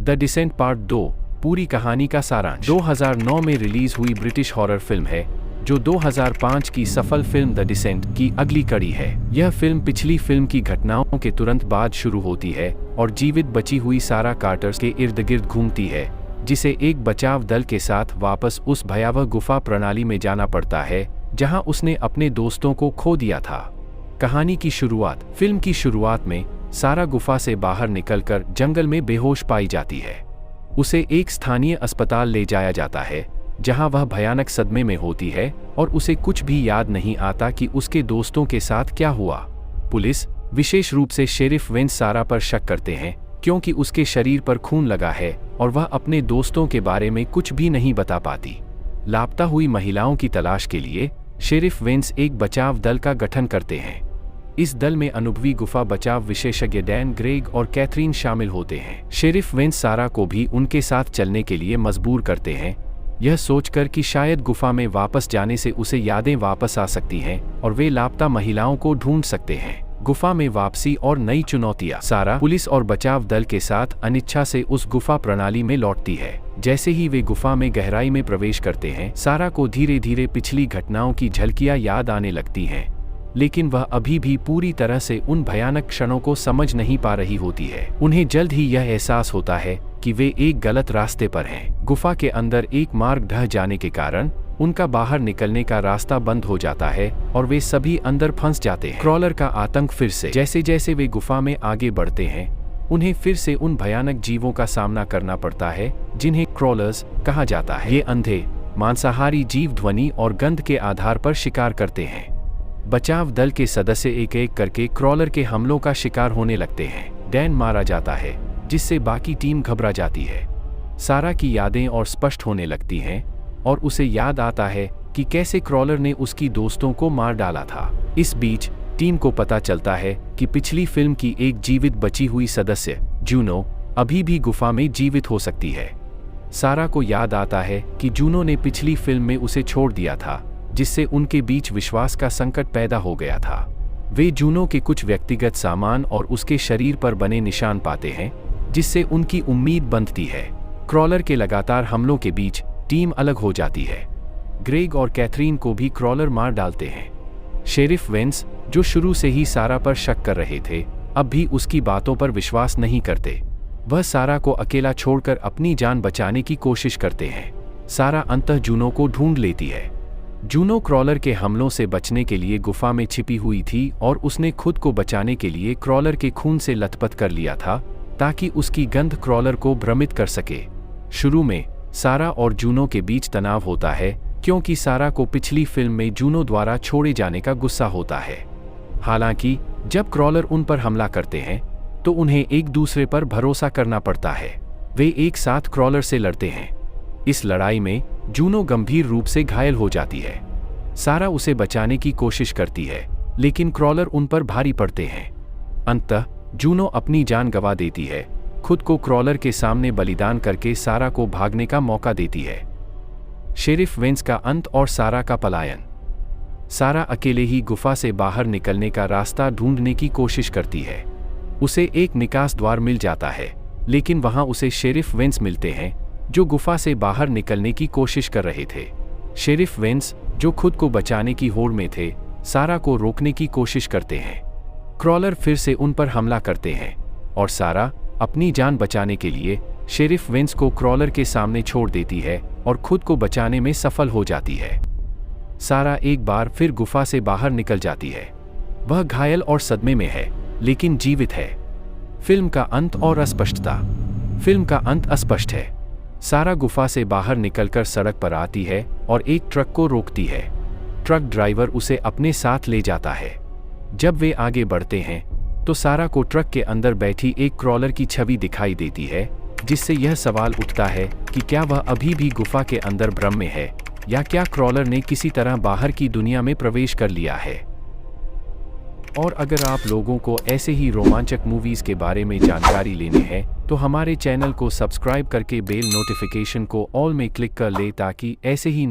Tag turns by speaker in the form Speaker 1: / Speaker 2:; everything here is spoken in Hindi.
Speaker 1: द डिसेंट पार्ट 2 पूरी कहानी का सारांश 2009 में रिलीज हुई ब्रिटिश हॉरर फिल्म है जो 2005 की सफल फिल्म द डिसेंट की अगली कड़ी है। यह फिल्म पिछली फिल्म की घटनाओं के तुरंत बाद शुरू होती है और जीवित बची हुई सारा कार्टर्स के इर्द गिर्द घूमती है, जिसे एक बचाव दल के साथ वापस उस भयावह गुफा प्रणाली में जाना पड़ता है जहां उसने अपने दोस्तों को खो दिया था। कहानी की शुरुआत फिल्म की शुरुआत में सारा गुफा से बाहर निकलकर जंगल में बेहोश पाई जाती है। उसे एक स्थानीय अस्पताल ले जाया जाता है जहां वह भयानक सदमे में होती है और उसे कुछ भी याद नहीं आता कि उसके दोस्तों के साथ क्या हुआ। पुलिस, विशेष रूप से शेरिफ वेंस, सारा पर शक करते हैं क्योंकि उसके शरीर पर खून लगा है और वह अपने दोस्तों के बारे में कुछ भी नहीं बता पाती। लापता हुई महिलाओं की तलाश के लिए शेरिफ वेंस एक बचाव दल का गठन करते हैं। इस दल में अनुभवी गुफा बचाव विशेषज्ञ डैन, ग्रेग और कैथरीन शामिल होते हैं। शेरिफ वेंस सारा को भी उनके साथ चलने के लिए मजबूर करते हैं, यह सोचकर कि शायद गुफा में वापस जाने से उसे यादें वापस आ सकती हैं और वे लापता महिलाओं को ढूंढ सकते हैं। गुफा में वापसी और नई चुनौतियां। सारा पुलिस और बचाव दल के साथ अनिच्छा से उस गुफा प्रणाली में लौटती है। जैसे ही वे गुफा में गहराई में प्रवेश करते हैं, सारा को धीरे धीरे पिछली घटनाओं की झलकियां याद आने लगती हैं, लेकिन वह अभी भी पूरी तरह से उन भयानक क्षणों को समझ नहीं पा रही होती है। उन्हें जल्द ही यह एहसास होता है कि वे एक गलत रास्ते पर हैं। गुफा के अंदर एक मार्ग ढह जाने के कारण उनका बाहर निकलने का रास्ता बंद हो जाता है और वे सभी अंदर फंस जाते हैं। क्रॉलर का आतंक फिर से। जैसे जैसे वे गुफा में आगे बढ़ते हैं, उन्हें फिर से उन भयानक जीवों का सामना करना पड़ता है जिन्हें क्रॉलर्स कहा जाता है। ये अंधे, मांसाहारी जीव ध्वनि और गंध के आधार पर शिकार करते हैं। बचाव दल के सदस्य एक एक करके क्रॉलर के हमलों का शिकार होने लगते हैं। डैन मारा जाता है, जिससे बाकी टीम घबरा जाती है। सारा की यादें और स्पष्ट होने लगती हैं और उसे याद आता है कि कैसे क्रॉलर ने उसकी दोस्तों को मार डाला था। इस बीच टीम को पता चलता है कि पिछली फिल्म की एक जीवित बची हुई सदस्य जूनो अभी भी गुफा में जीवित हो सकती है। सारा को याद आता है कि जूनो ने पिछली फिल्म में उसे छोड़ दिया था, जिससे उनके बीच विश्वास का संकट पैदा हो गया था। वे जूनो के कुछ व्यक्तिगत सामान और उसके शरीर पर बने निशान पाते हैं, जिससे उनकी उम्मीद बनती है। क्रॉलर के लगातार हमलों के बीच टीम अलग हो जाती है। ग्रेग और कैथरीन को भी क्रॉलर मार डालते हैं। शेरिफ वेंस, जो शुरू से ही सारा पर शक कर रहे थे, अब भी उसकी बातों पर विश्वास नहीं करते। वह सारा को अकेला छोड़कर अपनी जान बचाने की कोशिश करते हैं। सारा अंततः जूनो को ढूंढ लेती है। जूनो क्रॉलर के हमलों से बचने के लिए गुफा में छिपी हुई थी और उसने खुद को बचाने के लिए क्रॉलर के खून से लथपथ कर लिया था ताकि उसकी गंध क्रॉलर को भ्रमित कर सके। शुरू में सारा और जूनो के बीच तनाव होता है क्योंकि सारा को पिछली फिल्म में जूनो द्वारा छोड़े जाने का गुस्सा होता है। हालांकि जब क्रॉलर उन पर हमला करते हैं तो उन्हें एक दूसरे पर भरोसा करना पड़ता है। वे एक साथ क्रॉलर से लड़ते हैं। इस लड़ाई में जूनो गंभीर रूप से घायल हो जाती है। सारा उसे बचाने की कोशिश करती है, लेकिन क्रॉलर उन पर भारी पड़ते हैं। अंततः जूनो अपनी जान गंवा देती है, खुद को क्रॉलर के सामने बलिदान करके सारा को भागने का मौका देती है। शेरिफ वेंस का अंत और सारा का पलायन। सारा अकेले ही गुफा से बाहर निकलने का रास्ता ढूंढने की कोशिश करती है। उसे एक निकास द्वार मिल जाता है, लेकिन वहां उसे शेरिफ वेंस मिलते हैं जो गुफा से बाहर निकलने की कोशिश कर रहे थे। शेरिफ वेंस, जो खुद को बचाने की होड़ में थे, सारा को रोकने की कोशिश करते हैं। क्रॉलर फिर से उन पर हमला करते हैं और सारा अपनी जान बचाने के लिए शेरिफ वेंस को क्रॉलर के सामने छोड़ देती है और खुद को बचाने में सफल हो जाती है। सारा एक बार फिर गुफा से बाहर निकल जाती है। वह घायल और सदमे में है, लेकिन जीवित है। फिल्म का अंत और अस्पष्टता। फिल्म का अंत अस्पष्ट है। सारा गुफा से बाहर निकलकर सड़क पर आती है और एक ट्रक को रोकती है। ट्रक ड्राइवर उसे अपने साथ ले जाता है। जब वे आगे बढ़ते हैं तो सारा को ट्रक के अंदर बैठी एक क्रॉलर की छवि दिखाई देती है, जिससे यह सवाल उठता है कि क्या वह अभी भी गुफा के अंदर भ्रम में है या क्या क्रॉलर ने किसी तरह बाहर की दुनिया में प्रवेश कर लिया है। और अगर आप लोगों को ऐसे ही रोमांचक मूवीज के बारे में जानकारी लेनी है तो हमारे चैनल को सब्सक्राइब करके बेल नोटिफिकेशन को ऑल में क्लिक कर ले ताकि ऐसे ही